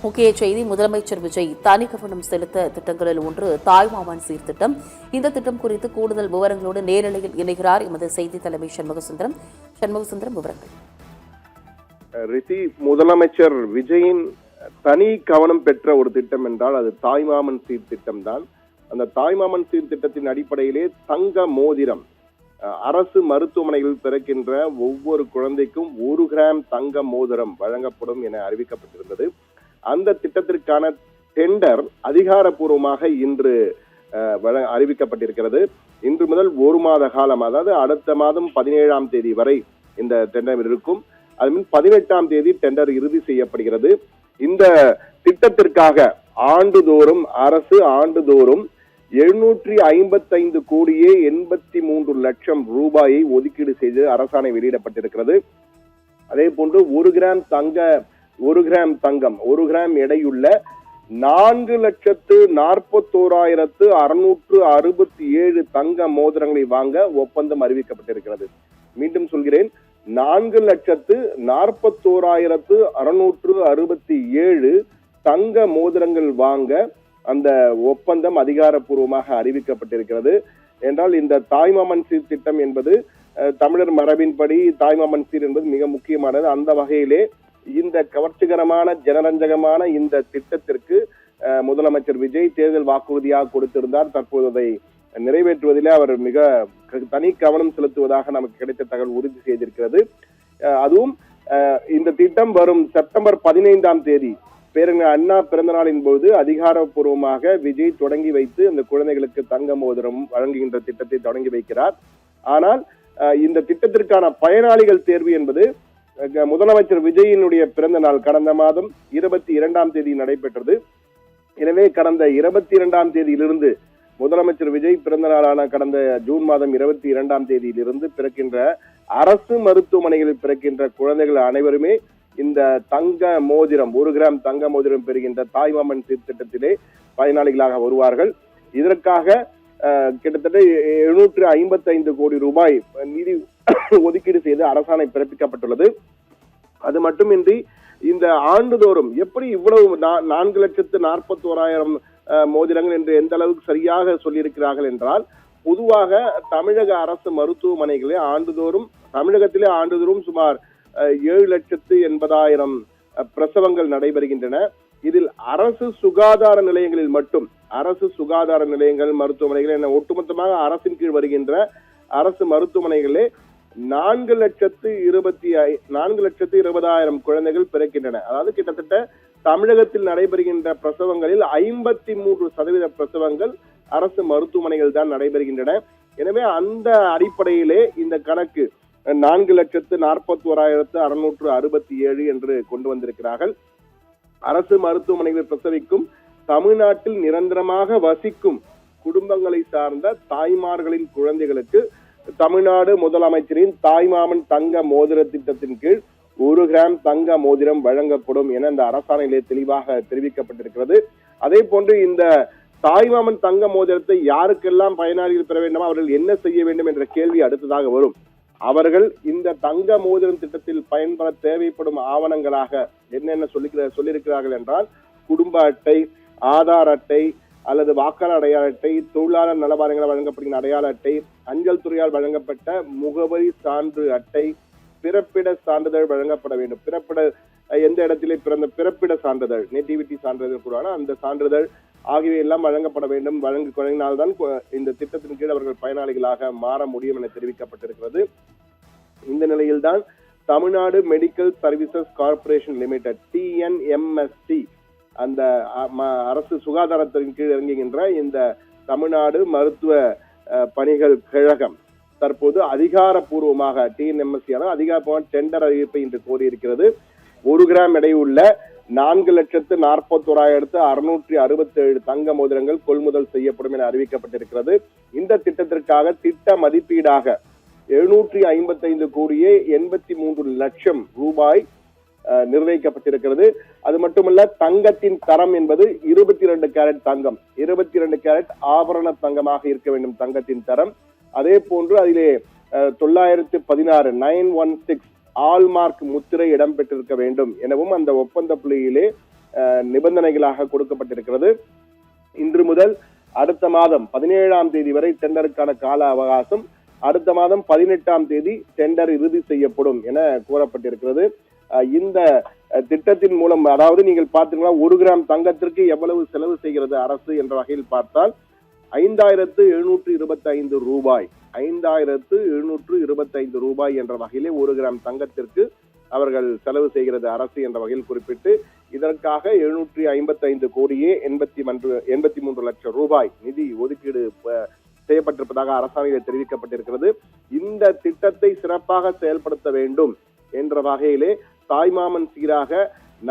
முக்கிய செய்தி முதலமைச்சர் விஜய் தனி கவனம் செலுத்த திட்டங்களில் ஒன்று தாய்மாமன் சீர்திட்டம். இந்த திட்டம் குறித்து கூடுதல் விவரங்களோடு நேரலையில் இணைகிறார் எமது செய்தி தலைமை சண்முகசுந்தரம். விவரங்கள். ரிஷி, முதலமைச்சர் விஜயின் தனி கவனம் பெற்ற ஒரு திட்டம் என்றால் அது தாய்மாமன் சீர்திட்டம் தான். அந்த தாய்மாமன் சீர்திட்டத்தின் அடிப்படையிலே தங்க மோதிரம் அரசு மருத்துவமனைகளில் பிறக்கின்ற ஒவ்வொரு குழந்தைக்கும் 1 கிராம் தங்க மோதிரம் வழங்கப்படும் என அறிவிக்கப்பட்டிருந்தது. அந்த திட்டத்திற்கான டெண்டர் அதிகாரப்பூர்வமாக இன்று அறிவிக்கப்பட்டிருக்கிறது. இன்று முதல் 1 மாத காலம், அதாவது அடுத்த மாதம் 17ஆம் தேதி வரை இந்த டெண்டர் இருக்கும். அதுமின் 18ஆம் தேதி டெண்டர் இறுதி செய்யப்படுகிறது. இந்த திட்டத்திற்காக ஆண்டுதோறும் அரசு 755 கோடியே 83 லட்சம் ரூபாயை ஒதுக்கீடு செய்து அரசாணை வெளியிடப்பட்டிருக்கிறது. அதே போன்று 1 கிராம் தங்கம் 1 கிராம் எடையுள்ள 4,41,667 தங்க மோதிரங்களை வாங்க ஒப்பந்தம் அறிவிக்கப்பட்டிருக்கிறது. மீண்டும் சொல்கிறேன், 4,41,667 தங்க மோதிரங்கள் வாங்க அந்த ஒப்பந்தம் அதிகாரப்பூர்வமாக அறிவிக்கப்பட்டிருக்கிறது. என்றால் இந்த தாய்மாமன் சீர் திட்டம் என்பது தமிழர் மரபின்படி தாய்மாமன் சீர் என்பது மிக முக்கியமானது. அந்த வகையிலே இந்த கவர்ச்சிகரமான ஜனரஞ்சகமான இந்த திட்டத்திற்கு முதலமைச்சர் விஜய் தேர்தல் வாக்குறுதியாக கொடுத்திருந்தார். தற்போது அதை நிறைவேற்றுவதிலே அவர் மிக தனி கவனம் செலுத்துவதாக நமக்கு கிடைத்த தகவல் உறுதி செய்திருக்கிறது. அதுவும் இந்த திட்டம் வரும் செப்டம்பர் 15ஆம் தேதி பேரறிஞர் அண்ணா பிறந்த நாளின் போது அதிகாரப்பூர்வமாக விஜய் தொடங்கி வைத்து அந்த குழந்தைகளுக்கு தங்க மோதிரம் வழங்குகின்ற திட்டத்தை தொடங்கி வைக்கிறார். ஆனால் இந்த திட்டத்திற்கான பயனாளிகள் தேர்வு என்பது முதலமைச்சர் விஜயினுடைய பிறந்த நாள் கடந்த மாதம் 22ஆம் தேதி நடைபெற்றது. எனவே கடந்த 22ஆம் தேதியிலிருந்து முதலமைச்சர் விஜய் பிறந்த நாளான கடந்த ஜூன் மாதம் 22ஆம் தேதியிலிருந்து பிறக்கின்ற அரசு மருத்துவமனைகளில் பிறக்கின்ற குழந்தைகள் அனைவருமே இந்த தங்க மோதிரம் 1 கிராம் தங்க மோதிரம் பெறுகின்ற தாய்மாமன் திட்டத்திலே பயனாளிகளாக வருவார்கள். இதற்காக கிட்டத்தட்ட 755 கோடி ரூபாய் நிதி ஒதுக்கீடு செய்து அரசாணை பிறப்பிக்கப்பட்டுள்ளது. அது மட்டுமின்றி இந்த ஆண்டுதோறும் எப்படி இவ்வளவு 4,41,000 மோதிரங்கள் என்று எந்த அளவுக்கு சரியாக சொல்லியிருக்கிறார்கள் என்றால், பொதுவாக தமிழக அரசு மருத்துவமனைகளே தமிழகத்திலே ஆண்டுதோறும் சுமார் 7,80,000 பிரசவங்கள் நடைபெறுகின்றன. இதில் அரசு சுகாதார நிலையங்களில் மட்டும் மருத்துவமனைகள் என ஒட்டுமொத்தமாக அரசின் கீழ் வருகின்ற அரசு மருத்துவமனைகளே 4,20,000 குழந்தைகள் பிறக்கின்றன. அதாவது கிட்டத்தட்ட தமிழகத்தில் நடைபெறுகின்ற பிரசவங்களில் 53% பிரசவங்கள் அரசு மருத்துவமனைகள் தான் நடைபெறுகின்றன. எனவே அந்த அடிப்படையிலே இந்த கணக்கு 4,41,667 என்று கொண்டு வந்திருக்கிறார்கள். அரசு மருத்துவமனைகளில் பிரசவிக்கும் தமிழ்நாட்டில் நிரந்தரமாக வசிக்கும் குடும்பங்களை சார்ந்த தாய்மார்களின் குழந்தைகளுக்கு தமிழ்நாடு முதலமைச்சரின் தாய்மாமன் தங்க மோதிர திட்டத்தின் கீழ் 1 கிராம் தங்க மோதிரம் வழங்கப்படும் என இந்த அரசாணையிலே தெளிவாக தெரிவிக்கப்பட்டிருக்கிறது. அதே போன்று இந்த தாய்மாமன் தங்க மோதிரத்தை யாருக்கெல்லாம் பயனாளிகள் பெற வேண்டும், அவர்கள் என்ன செய்ய வேண்டும் என்ற கேள்வி அடுத்ததாக வரும். அவர்கள் இந்த தங்க மோதிரம் திட்டத்தில் பயன்பெற தேவைப்படும் ஆவணங்களாக என்னென்ன சொல்லியிருக்கிறார்கள் என்றால், குடும்ப அட்டை, ஆதார் அட்டை அல்லது வாக்காளர் அடையாள அட்டை, தொழிலாளர் நலவாரியங்களால் வழங்கப்படுகிற அடையாள அட்டை, அஞ்சல் துறையால் வழங்கப்பட்ட முகவரி சான்று அட்டை, பிறப்பிட சான்றிதழ் வழங்கப்பட வேண்டும். எந்த இடத்திலே பிறப்பிட சான்றிதழ், நேட்டிவிட்டி சான்றிதழ் கூடான அந்த சான்றிதழ் ஆகியவை எல்லாம் வழங்கப்பட வேண்டும். வழங்கினால்தான் இந்த திட்டத்தின் கீழ் அவர்கள் பயனாளிகளாக மாற முடியும் என தெரிவிக்கப்பட்டிருக்கிறது. இந்த நிலையில்தான் Tamil Nadu medical services corporation limited TNMSC அந்த அரசு சுகாதாரத்தின் கீழ் இறங்குகின்ற இந்த தமிழ்நாடு மருத்துவ பணிகள் கழகம் தற்போது அதிகாரப்பூர்வமாக TNMSC அதிகாரப்பூர்வ டெண்டர் அறிவிப்பை இன்று கோரியிருக்கிறது. 1 கிராம் எடையுள்ள 4,41,667 தங்க மோதிரங்கள் கொள்முதல் செய்யப்படும் என அறிவிக்கப்பட்டிருக்கிறது. இந்த திட்டத்திற்காக திட்ட மதிப்பீடாக 755 கோடியே 83 லட்சம் ரூபாய் நிர்ணயிக்கப்பட்டிருக்கிறது. அது மட்டுமல்ல, தங்கத்தின் தரம் என்பது 22 கேரட் தங்கம், 22 கேரட் ஆபரண தங்கமாக இருக்க வேண்டும் தங்கத்தின் தரம். அதே போன்று அதிலே 916 ஆல்மார்க் முத்திரை இடம்பெற்றிருக்க வேண்டும் எனவும் அந்த ஒப்பந்த புள்ளியிலே நிபந்தனைகளாக கொடுக்கப்பட்டிருக்கிறது. இன்று முதல் அடுத்த மாதம் 17ஆம் தேதி வரை டெண்டருக்கான கால அவகாசம். அடுத்த மாதம் 18ஆம் தேதி டெண்டர் இறுதி செய்யப்படும் என கூறப்பட்டிருக்கிறது. இந்த திட்டத்தின் மூலம், அதாவது நீங்கள் பார்த்தீங்கன்னா 1 கிராம் தங்கத்திற்கு எவ்வளவு செலவு செய்கிறது அரசு என்ற வகையில் பார்த்தால் 5725 ரூபாய், 5725 ரூபாய் என்ற வகையிலே 1 கிராம் தங்கத்திற்கு அவர்கள் செலவு செய்கிறது அரசு என்ற வகையில் குறிப்பிட்டு, இதற்காக 755 கோடியே 83 லட்சம் ரூபாய் நிதி ஒதுக்கீடு செய்யப்பட்டிருப்பதாக அரசாணையில் தெரிவிக்கப்பட்டிருக்கிறது. இந்த திட்டத்தை சிறப்பாக செயல்படுத்த வேண்டும் என்ற வகையிலே தாய்மாமன் சீராக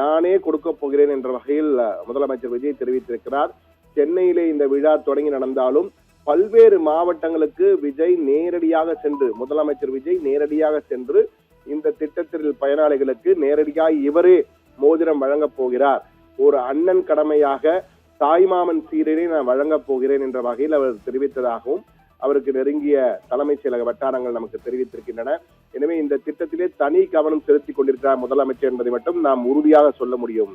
நானே கொடுக்க போகிறேன் என்ற வகையில் முதலமைச்சர் விஜய் தெரிவித்திருக்கிறார். சென்னையிலே இந்த விழா தொடங்கி நடந்தாலும் பல்வேறு மாவட்டங்களுக்கு விஜய் நேரடியாக சென்று, முதலமைச்சர் விஜய் நேரடியாக சென்று இந்த திட்டத்தில் பயனாளிகளுக்கு நேரடியாக இவரே மோதிரம் வழங்கப் போகிறார். ஒரு அண்ணன் கடமையாக தாய்மாமன் சீரனை நான் வழங்கப் போகிறேன் என்ற வகையில் அவர் தெரிவித்ததாகவும் அவருக்கு நெருங்கிய தலைமைச் செயலக வட்டாரங்கள் நமக்கு தெரிவித்திருக்கின்றன. எனவே இந்த திட்டத்திலே தனி கவனம் செலுத்திக் கொண்டிருக்கிறார் முதலமைச்சர் என்பதை மட்டும் நாம் உறுதியாக சொல்ல முடியும்.